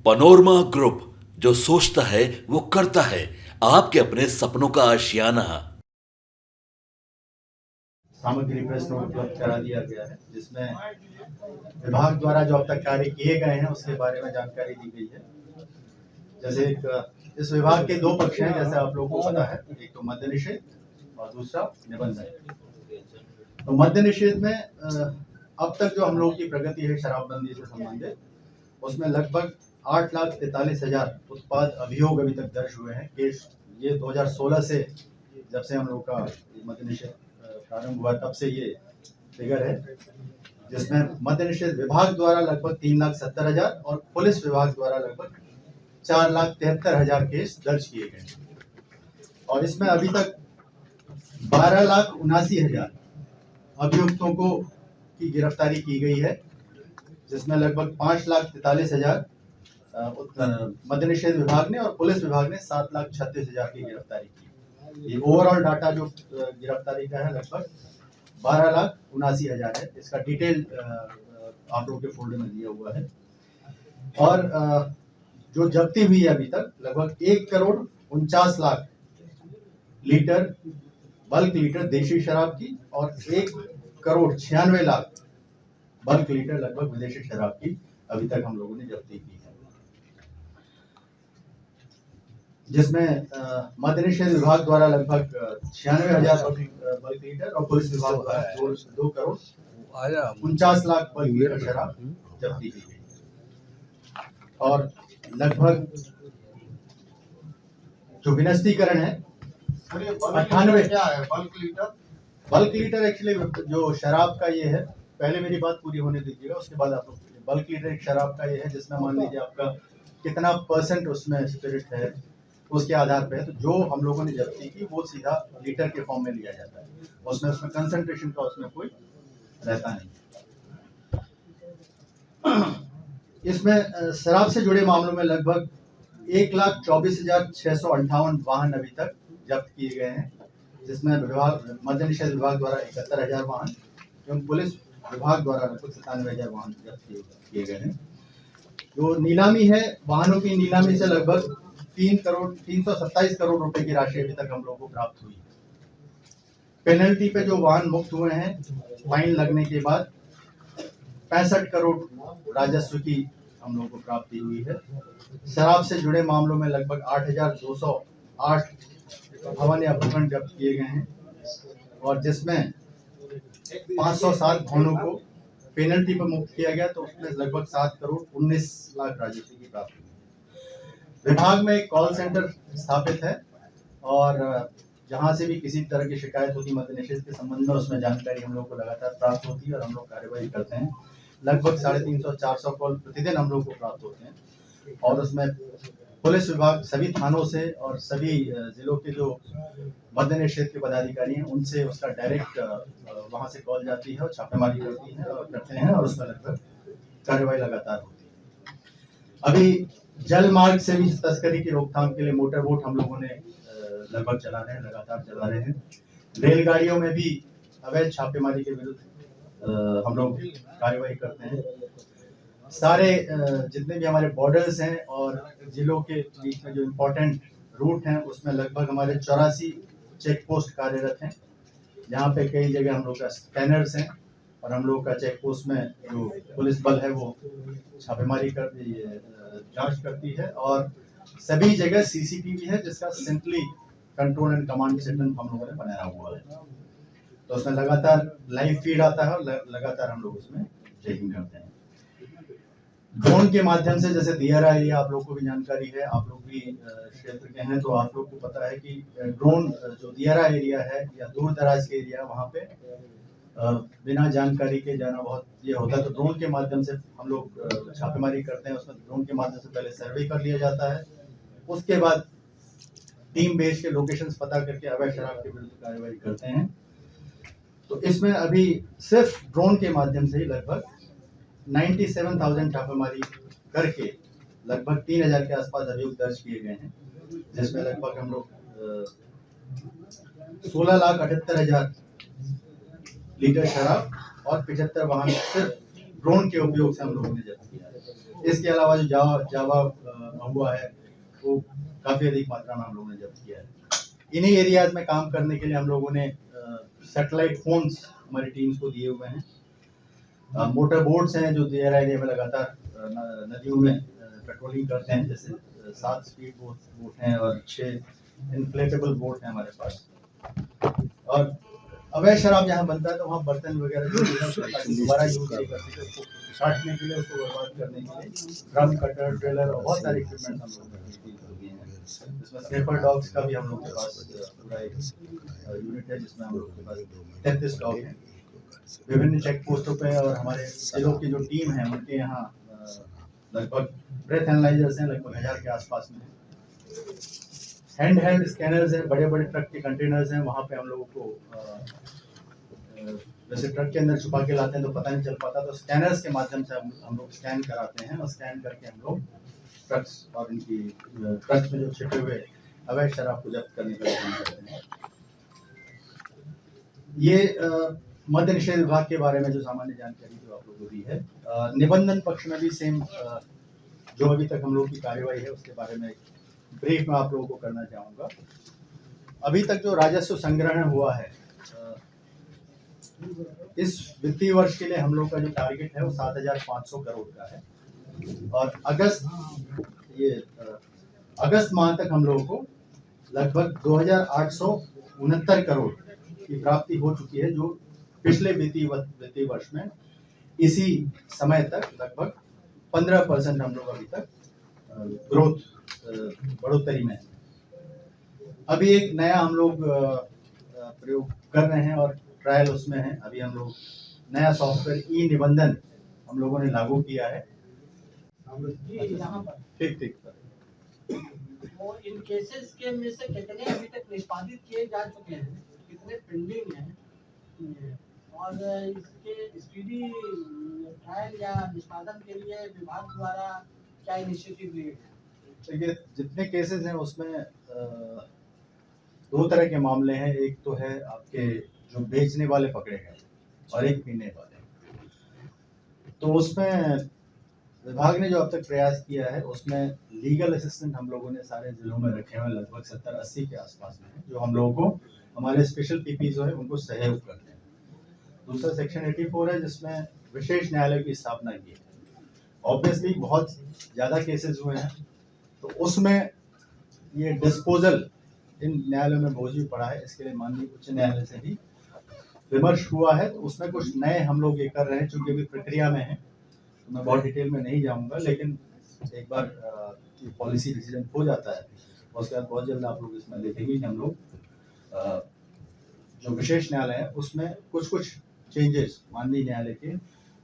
Panorama group, जो सोचता है वो करता है। आपके अपने सपनों का आशियाना। सामग्री प्रेस नोट उपलब्ध करा दिया गया है, जिसमें विभाग द्वारा जो अब तक कार्य किए गए हैं उसके बारे में जानकारी दी गई है। जैसे इस विभाग के दो पक्ष हैं, जैसे आप लोगों को पता है, एक तो मद्य निषेध और दूसरा निबंधन। तो मद्य निषेध में अब तक जो हम लोगों की प्रगति है शराबबंदी से संबंधित, उसमें लगभग 8,43,000 उत्पाद अभियोग अभी तक दर्ज हुए हैं। केस ये 2016 से, जब से हम लोग का मद्य निषेध प्रारंभ हुआ, तब से ये फिगर है, जिसमें मद्य निषेध विभाग द्वारा लगभग 3,70,000 और पुलिस विभाग द्वारा लगभग 4,73,000 केस दर्ज किए गए। और इसमें अभी तक 12,79,000 अभियुक्तों को की गिरफ्तारी की गई है, जिसमें लगभग 5,43,000 मद्य निषेध विभाग ने और पुलिस विभाग ने 7,36,000 की गिरफ्तारी की। ये ओवरऑल डाटा जो गिरफ्तारी का है लगभग 12,79,000 है। इसका डिटेल आप लोगों के फोल्डर में दिया हुआ है। और जो जब्ती हुई है अभी तक लगभग 1,49,00,000 लीटर बल्क लीटर देशी शराब की और 1,96,00,000 बल्क लीटर लगभग विदेशी शराब की अभी तक हम लोगों ने जब्ती की है, जिसमें मद्य निषेध विभाग द्वारा लगभग 96,000 बल्क लीटर और पुलिस विभाग द्वारा 2,49,00,000 बल्क लीटर शराब जब्ती की गई। और लगभग जो विनस्तीकरण है 98 क्या है बल्क लीटर एक्चुअली जो शराब का ये है। पहले मेरी बात पूरी होने दीजिएगा, उसके बाद आप लोग। बल्क लीटर एक शराब का ये है जिसमें मान लीजिए आपका कितना % उसमें स्पिरिट है, उसके आधार पे है। तो जो हम लोगों ने जब्ती की वो सीधा लीटर के फॉर्म में लिया जाता है, उसमें कंसंट्रेशन का उसमें कोई रहता नहीं। इसमें शराब से जुड़े मामलों में लगभग 1,24,658 वाहन अभी तक जब्त किए गए हैं, जिसमें विभाग मद्य निषेध विभाग द्वारा 71,000 वाहन एवं पुलिस विभाग द्वारा लगभग 97,000 वाहन जब्त किए गए हैं। जो नीलामी है, वाहनों की नीलामी से लगभग 327 करोड़ रुपए की राशि अभी तक हम लोगों को प्राप्त हुई। पेनल्टी पे जो वाहन मुक्त हुए हैं फाइन लगने के बाद 65 करोड़ राजस्व की हम लोगों को प्राप्ति हुई है। शराब से जुड़े मामलों में लगभग 8,208 भवन या भूखंड जब्त किए गए हैं, और जिसमें 507 भवनों को पेनल्टी पर मुक्त किया गया, तो उसमें लगभग 7,19,00,000 राजस्व की प्राप्ति हुई। विभाग में एक कॉल सेंटर स्थापित है, और जहां से भी किसी तरह की शिकायत होती मद्य निषेध के संबंध में, उसमें जानकारी हम लोग को लगातार प्राप्त होती है और हम लोग कार्यवाही करते हैं। लगभग 350-400 कॉल प्रतिदिन हम लोग को प्राप्त होते हैं, और उसमें पुलिस विभाग सभी थानों से और सभी जिलों के जो मद्य निषेध के पदाधिकारी हैं उनसे उसका डायरेक्ट वहां से कॉल जाती है और छापेमारी करती है और करते हैं, और उसमें लगभग कार्रवाई लगातार होती है। अभी जल मार्ग से भी तस्करी की रोकथाम के लिए मोटर बोट हम लोगों ने लगभग चला रहे हैं, लगातार चला रहे हैं। रेलगाड़ियों में भी अवैध छापेमारी के विरुद्ध हम लोग कार्रवाई करते हैं। सारे जितने भी हमारे बॉर्डर्स हैं और जिलों के बीच में जो इम्पोर्टेंट रूट हैं, उसमें लगभग हमारे 84 चेक पोस्ट कार्यरत हैं, जहाँ पे कई जगह हम लोग का स्कैनर्स हैं, और हम लोग का चेक पोस्ट में जो पुलिस बल है वो छापेमारी करती है, जांच करती है, और सभी जगह CCTV है, जिसका centrally control and command centre हम लोगों ने बनाया हुआ है। तो उसमें लगातार लाइव फीड आता है और लगातार हम लोग उसमें चेकिंग करते हैं। ड्रोन के माध्यम से, जैसे दियारा एरिया आप लोग को भी जानकारी है, आप लोग भी क्षेत्र के हैं, तो आप लोग को पता है कि ड्रोन जो दियारा एरिया है या दूर दराज के एरिया, वहाँ पे बिना जानकारी के जाना बहुत ये होता है। तो ड्रोन के माध्यम से हम लोग छापेमारी करते हैं। उसमें ड्रोन के माध्यम से पहले सर्वे कर लिया जाता है, उसके बाद टीम बेस के लोकेशंस पता करके अवैध शराब के विरुद्ध कार्रवाई करते हैं। तो इसमें अभी सिर्फ ड्रोन के माध्यम से ही लगभग 97,000 छापेमारी करके लगभग 3,000 के आसपास अभियोग दर्ज किए गए हैं, जिसमें लगभग हम लोग 16,78,000 लीटर शराब और 75 वाहन सिर्फ ड्रोन के उपयोग से हम लोगों ने जब्त किया है। इसके अलावा जो जावा महुआ है वो काफ़ी अधिक मात्रा में हम लोगों ने जब्त किया है। इन्हीं एरियाज में काम करने के लिए हम लोगों ने सैटेलाइट फोन्स हमारी टीम्स को दिए हुए हैं। मोटर बोट्स हैं जो देयर एरिया में लगातार नदियों में पेट्रोलिंग करते हैं, जैसे 7 स्पीड बोट हैं और 6 इन्फ्लेटेबल बोट हैं हमारे पास। और अवैध शराब जहाँ बनता है तो वहाँ बर्तन वगैरह जो है ताकि दोबारा यूज नहीं कर सके, उसको काटने के लिए, उसको बर्बाद करने के लिए ड्रम कटर, ट्रेलर और बहुत सारे इक्विपमेंट हम लोग इसमें स्नेपर डॉग्स का भी हम लोग के पास पूरा एक यूनिट है, जिसमें हम लोग के पास 33 डॉग हैं विभिन्न चेक पोस्टों पे। और हमारे जिलों की जो टीम है उनके यहाँ लगभग ब्रेथ एनालाइजर्स हैं लगभग 1000 के आसपास में। हैंड हेल्ड स्कैनर्स हैं, बड़े बड़े ट्रक के कंटेनर्स हैं, वहाँ पे हम लोगों को जैसे ट्रक के अंदर छुपा के लाते हैं तो पता नहीं चल पाता, तो स्कैनर्स के माध्यम से हम लोग स्कैन कराते हैं और स्कैन करके हम लोग ट्रक्स और इनकी ट्रक में जो छिपे हुए अवैध शराब को जब्त करने का काम करते हैं। ये मद्य निषेध विभाग के बारे में जो सामान्य जानकारी जो आप लोगों को दी है। निबंधन पक्ष में भी सेम जो अभी तक हम लोग की कार्यवाही है उसके बारे में ब्रीफ में आप लोगों को करना चाहूँगा। अभी तक जो राजस्व संग्रहण हुआ है इस वित्तीय वर्ष के लिए हम लोग का जो टारगेट है वो 7,500 करोड़ का है और अगस्त माह तक हम लोगों को लगभग 2,869 करोड़ की प्राप्ति हो चुकी है, जो पिछले वित्तीय वर्ष में इसी समय तक लगभग 15% हम लोग अभी तक ग्रोथ बढ़ोतरी में है। अभी एक नया हम लोग प्रयोग कर रहे हैं और ट्रायल उसमें है। अभी हम लोग नया सॉफ्टवेयर ई निबंधन हम लोगों ने लागू किया है। ठीक और इन केसेस के में से कितने अभी तक निष्पादित किए जा चुके हैं, कितने पेंडिंग हैं, और इसके स्पीडी ट्रायल या निष्पादन के लिए विभाग द्वारा क्या इनिशिएटिव लिए गए? देखिए, जितने केसेस हैं उसमें 2 तरह के मामले हैं। एक तो है आपके जो बेचने वाले पकड़े गए और एक पीने वाले। तो उसमें विभाग ने जो अब तक प्रयास किया है उसमें लीगल असिस्टेंट हम लोगों ने सारे जिलों में रखे हुए लगभग 70-80 के आसपास में, जो हम लोगों को हमारे स्पेशल पीपी जो है उनको सहयोग करते हैं। दूसरा सेक्शन 84 है जिसमें विशेष न्यायालय की स्थापना की है। ऑब्वियसली बहुत ज़्यादा केसेस हुए हैं तो उसमें ये डिस्पोजल इन न्यायालयों में बोझ भी पड़ा है। इसके लिए माननीय उच्च न्यायालय से भी विमर्श हुआ है, तो उसमें कुछ नए हम लोग ये कर रहे हैं, चूंकि अभी प्रक्रिया में है तो मैं बहुत डिटेल में नहीं जाऊंगा, लेकिन एक बार पॉलिसी डिसीजन हो जाता है उसके बाद बहुत जल्द आप लोग इसमें देखेंगे कि हम लोग जो विशेष न्यायालय है उसमें कुछ चेंजेस माननीय न्यायालय के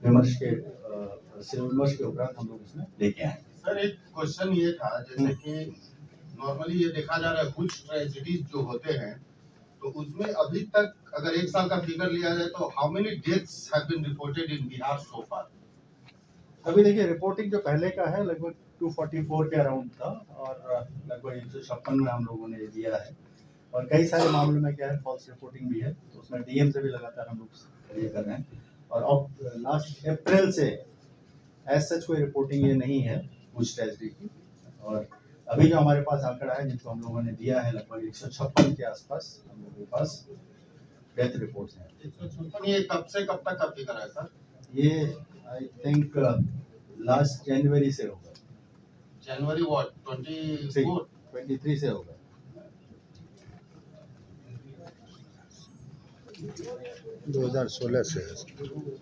विमर्श के उपरांत हम लोग इसमें लेके आए। सर, एक क्वेश्चन ये था, जैसे कि नॉर्मली ये देखा जा रहा है कुछ ट्रेजेडीज जो होते हैं तो उसमें अभी तक अगर 1 साल का फिगर लिया जाए तो how many deaths have been reported in Bihar so far? अभी देखिए, रिपोर्टिंग जो पहले का है लगभग 244 के अराउंड था और लगभग 156 में हम लोगों ने दिया है। और कई सारे मामलों में क्या है फॉल्स रिपोर्टिंग भी है, तो उसमें डीएम से भी लगातार हम लोग ये कर रहे हैं। और अब लास्ट अप्रैल से एज सच कोई रिपोर्टिंग ये नहीं है कुछ ट्रेजेडी की। और अभी जो हमारे पास आंकड़ा है जिनको हम लोगों ने दिया है लगभग 156 के आसपास हम लोगों के पास डेथ रिपोर्ट्स हैं। 156 ये कब से कब तक का फिगर है सर? ये आई थिंक लास्ट जनवरी से होगा। जनवरी व्हाट 23 से होगा। 2016 से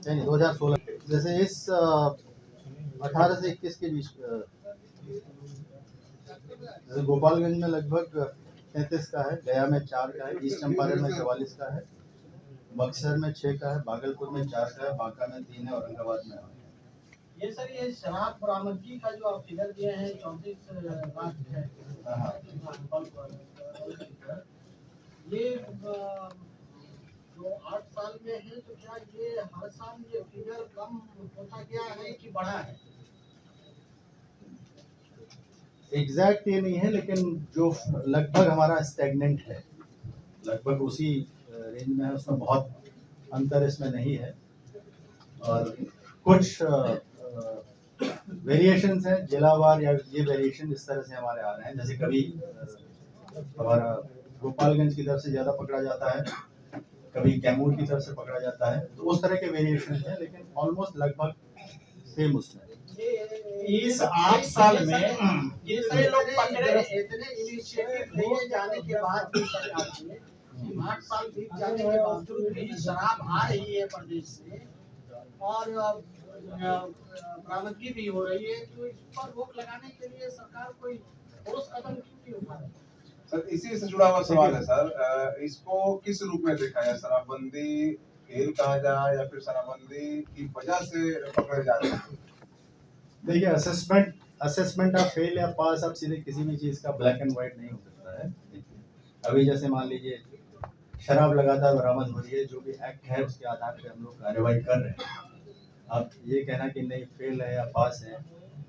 नहीं, 2016 जैसे इस 18 से 21 के बीच जैसे गोपालगंज में लगभग 33 का है, गया में 4 का है, ईस्ट चंपारण में 44 का है, बक्सर में 6 का है, भागलपुर में 4 का है, बांका में 3 है, औरंगाबाद में 8 है। ये सर ये शराब बरामदगी का जो आप फिगर दिए हैं 34 लाख है, ये जो 8 साल में है तो क्या ये हर साल ये फिगर कम होता गया है कि बढ़ा है? एग्जैक्ट ये नहीं है, लेकिन जो लगभग हमारा स्टैग्नेंट है लगभग उसी रेंज में है, उसमें बहुत अंतर इसमें नहीं है। और कुछ वेरिएशंस हैं जिलावार, या ये वेरिएशन इस तरह से हमारे आ रहे हैं, जैसे कभी हमारा गोपालगंज की तरफ से ज़्यादा पकड़ा जाता है, कभी कैमूर की तरफ से पकड़ा जाता है, तो उस तरह के वेरिएशन हैं, लेकिन ऑलमोस्ट लगभग सेम उसमें। इस 8 साल में जितने लोग पकड़े, इतने इनिशिएटिव लिए जाने के बाद भी सरकार ने 8 साल बीत जाने के बावजूद भी शराब आ रही है प्रदेश से और बरामदगी भी हो रही है, तो इस पर रोक लगाने के लिए सरकार कोई ठोस कदम क्यों नहीं उठा रही? सर इसी से जुड़ा हुआ सवाल है सर, इसको किस रूप में देखा जाए, शराबबंदी खेल कहा जाए या फिर शराबबंदी की वजह से पकड़े जा रहे हैं? देखिए, असेसमेंट ऑफ फेल या पास आप सीधे किसी भी चीज़ का ब्लैक एंड व्हाइट नहीं हो सकता है। देखिए, अभी जैसे मान लीजिए शराब लगातार बरामद हो रही है, जो भी एक्ट है उसके आधार पे हम लोग कार्रवाई कर रहे हैं। आप ये कहना कि नहीं फेल है या पास है,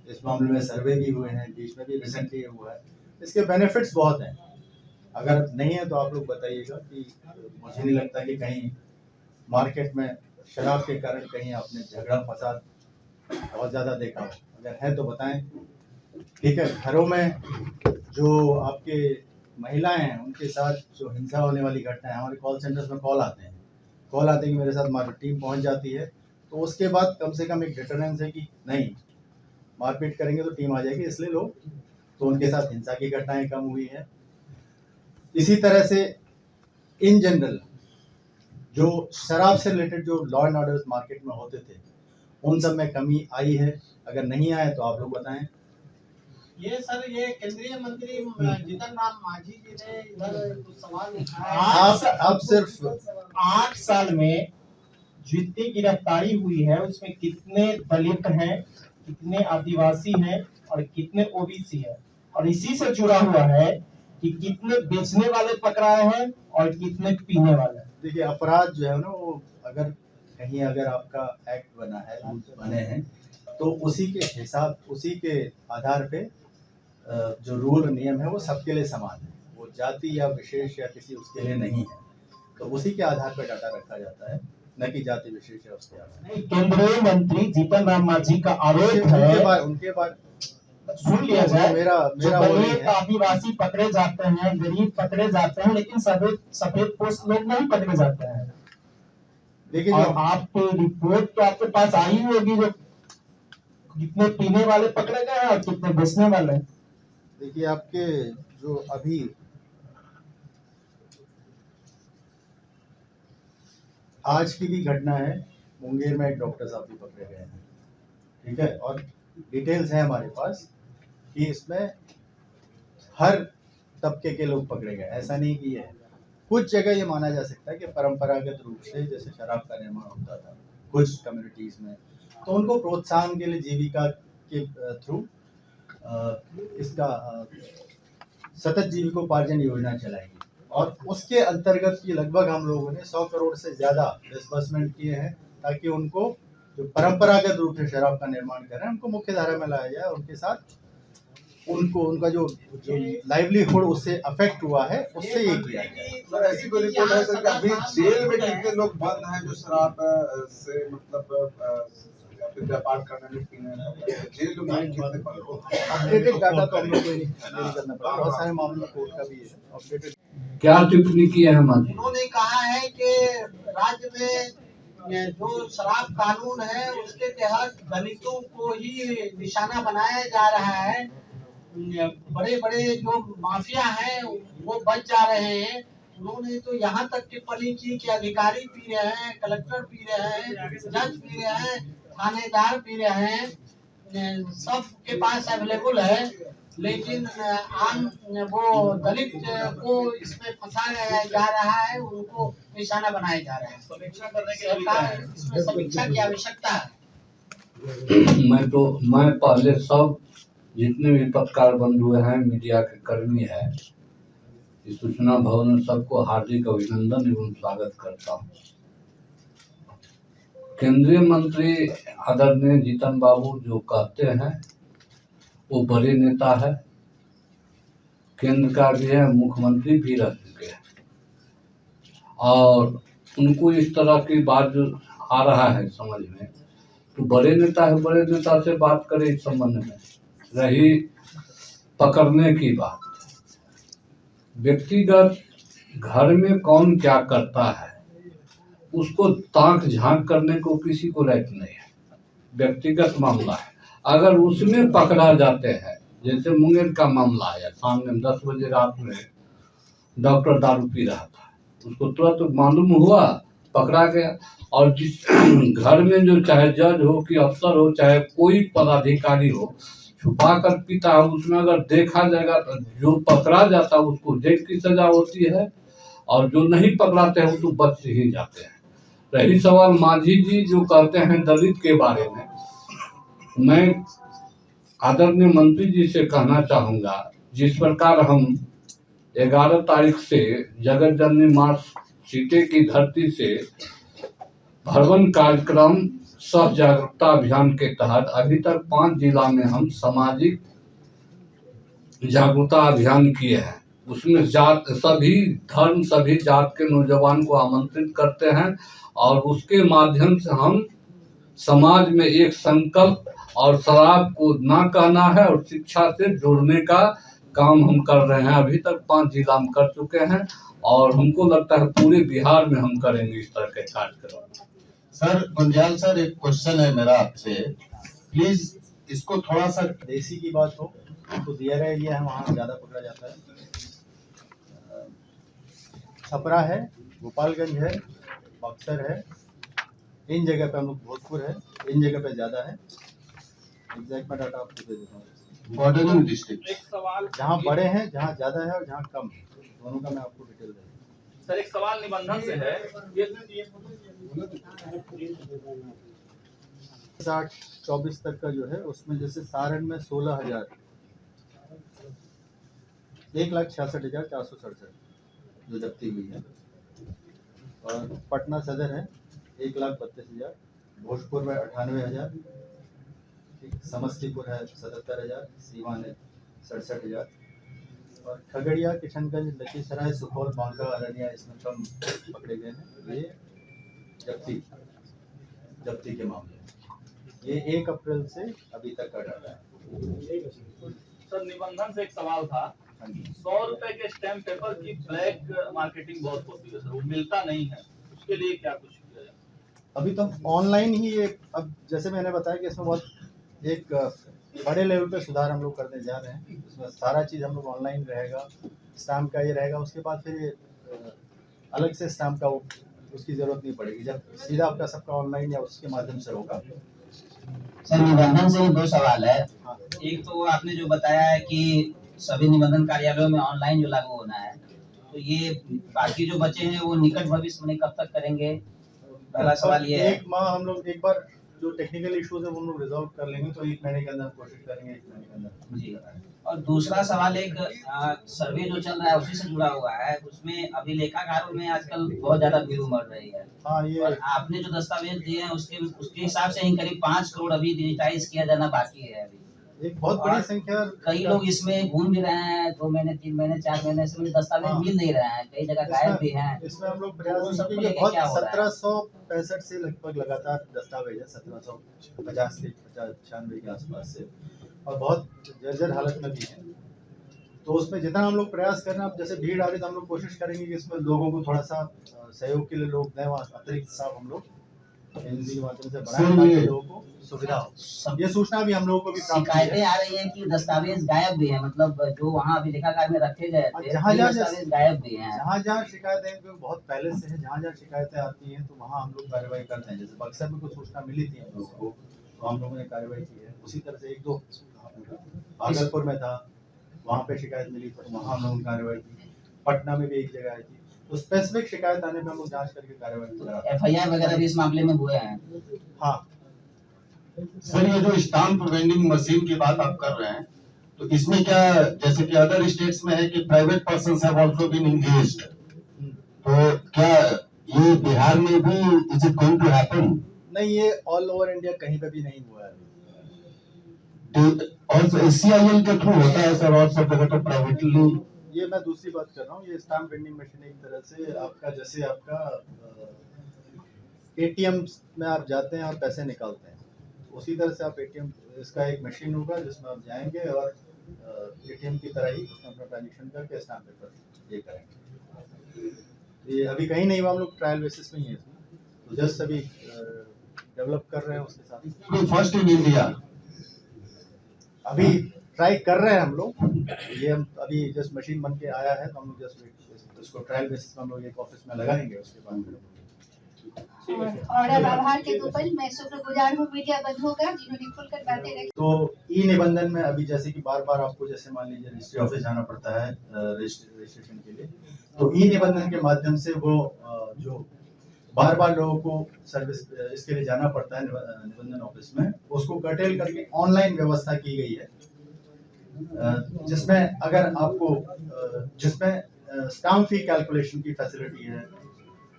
इस मामले में सर्वे भी हुए हैं, बीच में भी रिसेंटली हुआ है, इसके बेनिफिट्स बहुत हैं। अगर नहीं है तो आप लोग बताइएगा, कि मुझे नहीं लगता कि कहीं मार्केट में शराब के कारण कहीं आपने झगड़ा फसाद बहुत ज़्यादा देखा हो। अगर है तो बताएं। ठीक है, घरों में जो आपके महिलाएं हैं उनके साथ जो हिंसा होने वाली घटना है, हमारे कॉल सेंटर्स में कॉल आते हैं कि मेरे साथ हमारी टीम पहुंच जाती है, तो उसके बाद कम से कम एक डिटरेंस है कि नहीं मारपीट करेंगे तो टीम आ जाएगी, इसलिए लोग, तो उनके साथ हिंसा की घटनाएं कम हुई है। इसी तरह से इन जनरल जो शराब से रिलेटेड जो लॉ एंड ऑर्डर मार्केट में होते थे, उन सब में कमी आई है। अगर नहीं आए तो आप लोग बताएं। ये सर, ये केंद्रीय मंत्री जीतन राम मांझी जी ने इधर कुछ सवाल उठाया। आप सिर्फ 8 साल में जितनी गिरफ्तारी हुई है उसमें कितने दलित हैं, कितने आदिवासी हैं और कितने ओबीसी हैं, और इसी से जुड़ा हुआ है कि कितने बेचने वाले पकड़ाए हैं और कितने पीने वाले। देखिए, अपराध जो है ना, वो अगर आपका एक्ट बना है, रूल्स बने हैं, तो उसी के हिसाब, उसी के आधार पे जो रूल नियम है वो सबके लिए समान है, वो जाति या विशेष या किसी उसके लिए नहीं है, तो उसी के आधार पर डाटा रखा जाता है, न कि जाति विशेष या उसके आधार। केंद्रीय मंत्री जीतन राम मांझी का आरोप है, उनके बाद सुन लिया जाए, मेरा वो नहीं है। आदिवासी पकड़े जाते हैं, गरीब पकड़े जाते हैं, लेकिन सफेद पोस्ट लोग नहीं पकड़े जाते हैं। देखिए, और आपकी रिपोर्ट तो आपके पास आई होगी, जो कितने पीने वाले पकड़े गए हैं और कितने बेचने वाले। देखिए, आपके जो अभी आज की भी घटना है, मुंगेर में एक डॉक्टर साहब भी पकड़े गए हैं। ठीक है, और डिटेल्स है हमारे पास कि इसमें हर तबके के लोग पकड़े गए, ऐसा नहीं कि है। कुछ जगह ये माना जा सकता है कि परंपरागत रूप से जैसे शराब का निर्माण होता था कुछ कम्युनिटीज में, तो उनको प्रोत्साहन के लिए जीविका के थ्रू इसका सतत जीविकोपार्जन योजना चलाएगी, और उसके अंतर्गत की लगभग हम लोगों ने 100 करोड़ से ज़्यादा डिस्बर्समेंट किए हैं, ताकि उनको जो परंपरागत रूप से शराब का निर्माण कर रहे हैं उनको मुख्य धारा में लाया जाए, उनके साथ उनका जो लाइवलीहुड उससे अफेक्ट हुआ है उससे ये किया जाए। सर ऐसी कोई रिपोर्ट है सर कि अभी जेल में कितने लोग बंद हैं जो शराब से मतलब या फिर व्यापार करने में, पीने में, जेल में कितने बंद हो? अपडेटेड डाटा तो हम लोग को नहीं करना पड़ेगा, बहुत सारे मामलों में कोर्ट का भी है अपडेटेड। क्या टिप्पणी की है हमारी? उन्होंने कहा है कि राज्य में जो शराब कानून है उसके तहत दलितों को ही निशाना बनाया जा रहा है, बड़े बड़े जो माफिया हैं वो बच जा रहे हैं। उन्होंने तो यहाँ तक टिप्पणी की कि अधिकारी पी रहे हैं, कलेक्टर पी रहे हैं, जज पी रहे हैं, थानेदार पी रहे हैं, सबके पास अवेलेबल है, लेकिन आम वो दलित को इसमें फंसाया जा रहा है, उनको निशाना बनाया जा रहा है। सरकार इसमें समीक्षा की आवश्यकता है। मैं पहले सब जितने भी पत्रकार बंधु हैं, मीडिया के कर्मी हैं, इस सूचना भवन में सबको हार्दिक अभिनंदन एवं स्वागत करता हूँ। केंद्रीय मंत्री आदरणीय जीतन बाबू जो कहते हैं वो बड़े नेता है, केंद्र का भी है, मुख्यमंत्री भी रह चुके हैं, और उनको इस तरह की बात जो आ रहा है समझ में, तो बड़े नेता है, बड़े नेता से बात करें इस संबंध में। रही पकड़ने की बात, व्यक्तिगत घर में कौन क्या करता है उसको ताक झांक करने को किसी को राइट नहीं है, व्यक्तिगत मामला है। अगर उसमें पकड़ा जाते हैं, जैसे मुंगेर का मामला है, सामने 10 बजे रात में डॉक्टर दारू पी रहा था, उसको तुरंत मालूम हुआ, पकड़ा गया। और जिस घर में जो चाहे जज हो कि अफसर हो, चाहे कोई पदाधिकारी हो, छुपा कर पीता है, उसमें अगर देखा जाएगा तो जो पकड़ा जाता है उसको जेल की सजा होती है, और जो नहीं पकड़ाते हैं वो तो बच ही जाते हैं। रही सवाल मांझी जी जो कहते हैं दलित के बारे में, मैं आदरणीय मंत्री जी से कहना चाहूँगा, जिस प्रकार हम 11 तारीख से जगत जननी माँ सीते की धरती से भ्रमण कार्यक्रम सह जागरूकता अभियान के तहत अभी तक 5 जिला में हम सामाजिक जागरूकता अभियान किए हैं। उसमें जात सभी धर्म सभी जात के नौजवान को आमंत्रित करते हैं, और उसके माध्यम से हम समाज में एक संकल्प और शराब को ना कहना है और शिक्षा से जोड़ने का काम हम कर रहे हैं। अभी तक 5 जिला हम कर चुके हैं, और हमको लगता है पूरे बिहार में हम करेंगे इस तरह के कार्यक्रम। सर गुंजाल सर, एक क्वेश्चन है मेरा आपसे, प्लीज इसको थोड़ा सा देसी की बात हो तो दियर एरिया है, वहाँ ज़्यादा पकड़ा जाता है। छपरा है, गोपालगंज है, बक्सर है, इन जगह पे हम लोग, भोजपुर है, इन जगह पे ज़्यादा है। एग्जैक्ट मैं डाटा आपको दे देता हूँ। बॉर्डरिंग डिस्ट्रिक्ट जहाँ बड़े हैं, जहाँ ज़्यादा है और जहाँ कम है, दोनों का मैं आपको डिटेल दे दूँ। सर एक सवाल निबंधन से है, 24 तक का जो है उसमें जैसे सारण में 16,000, 1,66,467 जो जब्ती हुई है, और पटना सदर है 1,32,000, भोजपुर में 98,000, समस्तीपुर है 77,000, सीवान है 67,000, और खगड़िया, किशनगंज, लखीसराय, सुपौल, बांका, अररिया इसमें कम पकड़े गए हैं। ये जब्ती के मामले, ये 1 अप्रैल से अभी तक का डाटा है। सर निबंधन से एक सवाल था, 100 रुपए के स्टैम्प पेपर की ब्लैक मार्केटिंग बहुत होती है सर, वो मिलता नहीं है, उसके लिए क्या कुछ किया जाए? अभी तो ऑनलाइन ही ये, अब जैसे मैंने बताया कि इसमें बहुत एक बड़े लेवल पे सुधार हम लोग करने जा रहे हैं। इसमें सारा चीज़ हम लोग ऑनलाइन रहेगा, स्टैम्प का ये रहेगा, उसके बाद फिर ये अलग से स्टैम्प का उसकी ज़रूरत नहीं पड़ेगी, जब सीधा आपका सबका ऑनलाइन या उसके माध्यम से होगा। सर निबंधन से 2 सवाल है। हाँ। एक तो आपने जो बताया है कि सभी निबंधन कार्यालयों में ऑनलाइन जो लागू होना है, तो ये बाकी जो बचे हैं वो निकट भविष्य में कब तक करेंगे? पहला सवाल ये है। 1 माह हम लोग एक बार जो टेक्निकल इश्यूज है वो हम लोग रिजॉल्व कर लेंगे, तो 1 महीने के अंदर कोशिश करेंगे 1 महीने के अंदर जी। और दूसरा सवाल एक सर्वे जो चल रहा है उसी से जुड़ा हुआ है, उसमें अभिलेखागारों में आजकल बहुत ज्यादा भीड़ उमड़ रही है। हाँ, ये और आपने जो दस्तावेज दिए हैं उसके हिसाब से ही करीब 5 करोड़ अभी डिजिटाइज किया जाना बाकी है अभी। एक बहुत बड़ी संख्या, कई लोग इसमें घूम भी रहे हैं, 2 महीने 3 महीने 4 महीने से मुझे दस्तावेज मिल नहीं रहे हैं, कई जगह गायब भी हैं। इसमें हम लोग प्रयास उन सबको करेंगे। लेके बहुत क्या हो रहा है? 1765 से लगभग लगातार दस्तावेज है, 1750 से 96 के आसपास से, और बहुत जर्जर हालत में भी है। तो उसमें जितना हम लोग प्रयास कर रहे हैं, अब जैसे भीड़ आ रही है तो हम लोग कोशिश करेंगे कि इसमें लोगों को थोड़ा सा सहयोग के लिए लोग दें, वहाँ अतिरिक्त स्टाफ हम लोग एनजी के माध्यम से बढ़ाएं ताकि लोगों को सुविधा हो। ये सूचना भी हम लोगों को भी प्राप्त हुई है। शिकायतें आ रही हैं कि दस्तावेज गायब भी हैं, मतलब जो वहाँ अभिलेखागार में रखे गए थे जहाँ दस्तावेज गायब भी हैं। जहाँ शिकायतें जो बहुत पहले से है, जहाँ शिकायतें आती हैं तो वहाँ हम लोग कार्रवाई करते हैं। जैसे बक्सर में कुछ सूचना मिली थी हम लोग को, तो हम लोगों ने कार्रवाई की है। उसी तरह से 1-2 भागलपुर में था, वहाँ पे शिकायत मिली तो वहाँ हम लोगों ने कार्रवाई की। पटना में भी एक जगह आई थी, तो स्पेसिफिक शिकायत आने पे हम लोग जांच करके कार्रवाई कराते हैं। FIR वगैरह भी इस मामले में हुए हैं। हाँ सर, ये जो स्टाम्प वेंडिंग मशीन की बात आप कर रहे हैं, तो इसमें क्या, जैसे कि अदर स्टेट्स में है कि private persons have also been engaged, तो क्या ये बिहार में भी is it going to happen? नहीं, ये ऑल ओवर इंडिया कहीं पे भी नहीं हुआ है। और SCIL के थ्रू होता है सर, और सब जगह तो प्राइवेटली। ये मैं दूसरी बात कर रहा हूँ। ये स्टैम्प वेंडिंग मशीन एक तरह से आपका, जैसे आपका ATM में आप जाते हैं और पैसे निकालते हैं, उसी तरह से आप एटीएम, इसका एक मशीन होगा जिसमें आप जाएंगे और एटीएम की तरह ही उसमें अपना ट्रांजेक्शन करके स्टैम्प पेपर ये करेंगे। ये अभी कहीं नहीं हुआ, हम लोग ट्रायल बेसिस में ही है इसमें, तो जस्ट अभी डेवलप कर रहे हैं उसके साथ। फर्स्ट इन इंडिया अभी ट्राई कर रहे हैं हम लोग, ये हम अभी जस्ट मशीन बन के आया है, तो हम लोग जस्ट इसको ट्रायल बेसिस में हम लोग एक ऑफिस में लगाएंगे, उसके बाद फिर और अब आभार के दो पल मैं शुक्रगुजार हूँ मीडिया बंधुओं का जिन्होंने खुलकर बातें रखी। तो ई निबंधन में अभी जैसे कि बार बार आपको जैसे मान लीजिए रजिस्ट्री ऑफिस जाना पड़ता है रजिस्ट्रेशन के लिए, तो ई निबंधन के माध्यम से वो जो बार बार लोगों को सर्विस इसके लिए जाना पड़ता है निबंधन ऑफिस में, उसको कर्टेल करके ऑनलाइन व्यवस्था की गई है, जिसमें अगर आपको जिसमें स्टाम्प फी कैलकुलेशन की फैसिलिटी है,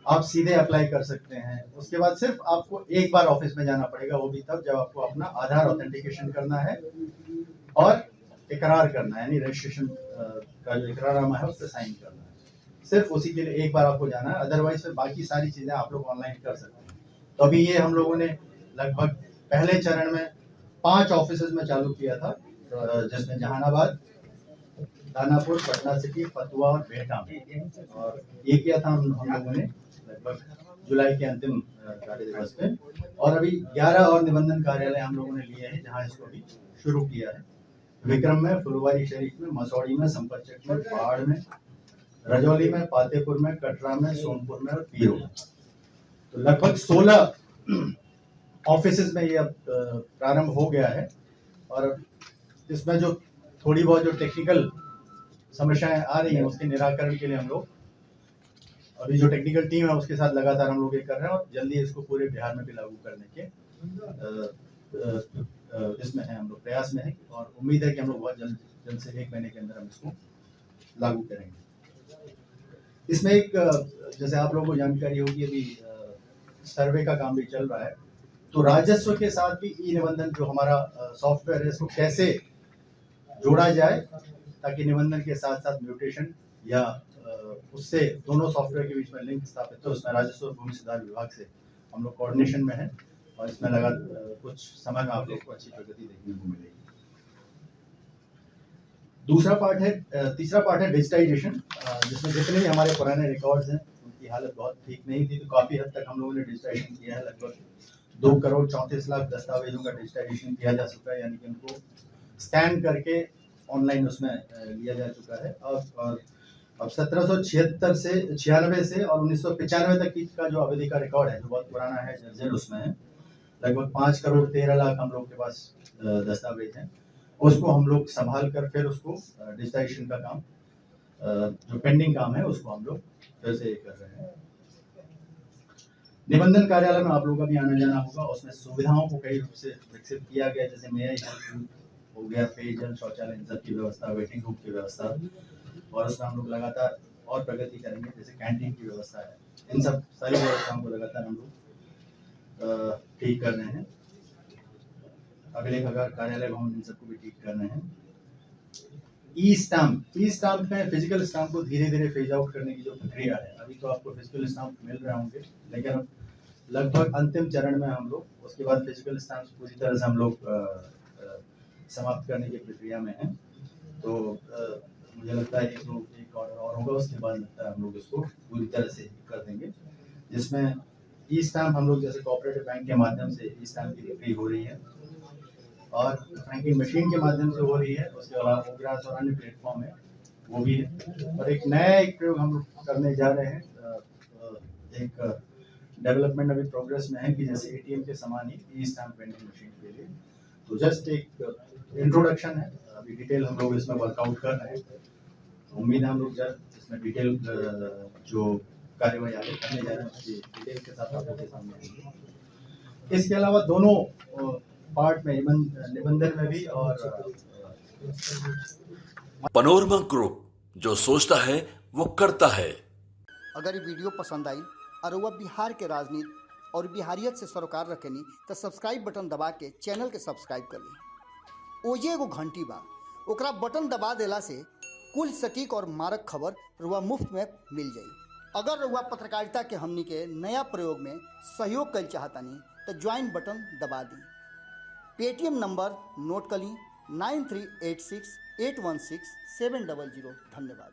आप सीधे अप्लाई कर सकते हैं। उसके बाद सिर्फ आपको एक बार ऑफिस में जाना पड़ेगा, वो भी तब जब आपको अपना आधार ऑथेंटिकेशन करना है और इकरार करना है, यानी रजिस्ट्रेशन का जो इकरारनामा है उस पर साइन करना है। सिर्फ उसी के लिए एक बार आपको जाना है, अदरवाइज फिर बाकी सारी चीजें आप लोग ऑनलाइन कर सकते हैं। तो अभी ये हम लोगों ने लगभग पहले चरण में 5 ऑफिस में चालू किया था, जिसमें जहानाबाद, दानापुर, पटना सिटी, फतुहा और बेहटा में, और ये किया था हम लोगों ने लगभग जुलाई के अंतिम कार्य दिवस पे। और अभी 11 और निबंधन कार्यालय हम लोगों ने लिए हैं जहां इसको अभी शुरू किया है। विक्रम में, फुलवारी शरीफ में, मसौड़ी में, संपतचक में, पहाड़ में, रजौली में, पातेपुर में, कटरा में, सोनपुर में और पीरो में। तो लगभग 16 ऑफिस में ये अब प्रारंभ हो गया है। और इसमें जो थोड़ी बहुत जो टेक्निकल समस्याएं आ रही हैं उसके निराकरण के लिए हम लोग अभी जो टेक्निकल टीम है उसके साथ लगातार हम लोग ये कर रहे हैं, और जल्दी इसको पूरे बिहार में भी लागू करने के इसमें है, हम लोग प्रयास में है, और उम्मीद है कि हम लोग बहुत जल्द से 1 महीने के अंदर हम इसको लागू करेंगे। इसमें एक जैसे आप लोगों को जानकारी होगी, अभी सर्वे का काम भी चल रहा है, तो राजस्व के साथ भी ई निबंधन जो हमारा सॉफ्टवेयर है इसको कैसे जोड़ा जाए ताकि निबंधन के साथ साथ म्यूटेशन या उससे दोनों सॉफ्टवेयर के बीच में लिंक स्थापित हो। उसमें राजस्व और भूमि सुधार विभाग से हम लोग कोऑर्डिनेशन में है, और इसमें लगातार कुछ समय में आप लोग को अच्छी प्रगति देखने को मिलेगी। तीसरा पार्ट है डिजिटाइजेशन, जिसमें जितने भी हमारे पुराने रिकॉर्ड्स हैं उनकी हालत बहुत ठीक नहीं थी, तो काफी हद तक हम लोगों ने डिजिटाइजेशन किया है। लगभग 2 करोड़ 34 लाख दस्तावेजों का डिजिटाइजेशन किया जा चुका है, यानी कि उनको स्कैन करके ऑनलाइन उसमें लिया जा चुका है। और अब 1796 से 96 से और 1995 तक की का जो अवधि का रिकॉर्ड है, जो बहुत पुराना है, जर्जर उसमें है, लगभग 5 करोड़ 13 लाख हम लोग के पास दस्तावेज हैं। उसको हम लोग संभाल कर फिर उसको डिजिटाइजेशन का काम जो पेंडिंग काम है उसको हम लोग फिर से कर रहे हैं। निबंधन कार्यालय में आप लोगों का भी आना जाना होगा, उसमें सुविधाओं को कई रूप से विकसित किया गया, जैसे मेयर हो गया, पेयजल, शौचालय, इन सब की व्यवस्था, वेटिंग रूम की व्यवस्था, और उसमें हम लोग लगातार और प्रगति करेंगे, जैसे कैंटीन की व्यवस्था है। इन सब सारी व्यवस्थाओं को लगातार हम लोग ठीक कर रहे हैं। अभिलेखागार कार्यालय भवन, इन सबको भी ठीक कर रहे हैं। ई स्टाम्प में फिजिकल स्टाम्प को धीरे धीरे फेज आउट करने की जो प्रक्रिया है, अभी तो आपको फिजिकल स्टाम्प मिल रहे होंगे, लेकिन अब लगभग अंतिम चरण में हम लोग उसके बाद फिजिकल स्टाम्प पूरी तरह से हम लोग समाप्त करने की प्रक्रिया में हैं। तो मुझे लगता है एक ऑर्डर और होगा, उसके बाद लगता है हम लोग इसको पूरी तरह से कर देंगे, जिसमें ई स्टाम्प हम लोग जैसे कोऑपरेटिव बैंक के माध्यम से ई स्टाम्प की बिक्री हो रही है और फ्रैंकिंग मशीन के माध्यम से हो रही है। उसके अलावा ओग्रास और अन्य प्लेटफॉर्म है वो भी है। और एक नया प्रयोग हम लोग करने जा रहे हैं, एक डेवलपमेंट अभी प्रोग्रेस में है कि जैसे एटीएम के समान ही ई स्टाम्प वेंडिंग मशीन के लिए, तो जस्ट एक इंट्रोडक्शन है, अभी डिटेल हम लोग इसमें वर्कआउट कर रहे हैं। उम्मीद है हम लोग जब इसमें डिटेल जो कार्यवाही आगे करने जा रहे हैं उसकी डिटेल के साथ आप लोगों के सामने आएंगे। इसके अलावा दोनों पार्ट में निबंधन में भी और पनोरमा ग्रुप जो सोचता है वो करता है। अगर ये वीडियो पसंद आई और वह बिहार के राजनीति और बिहारियत से सरोकार रखेनी तो सब्सक्राइब बटन दबा के चैनल के सब्सक्राइब कर ली। ओजे एगो घंटी बा, ओकरा बटन दबा देला से कुल सटीक और मारक खबर रुआ मुफ्त में मिल जाई। अगर रुआ पत्रकारिता के हमनी के नया प्रयोग में सहयोग कर चाहतानी तो ज्वाइन बटन दबा दी। पेटीएम नंबर नोट कर ली 9386816700। धन्यवाद।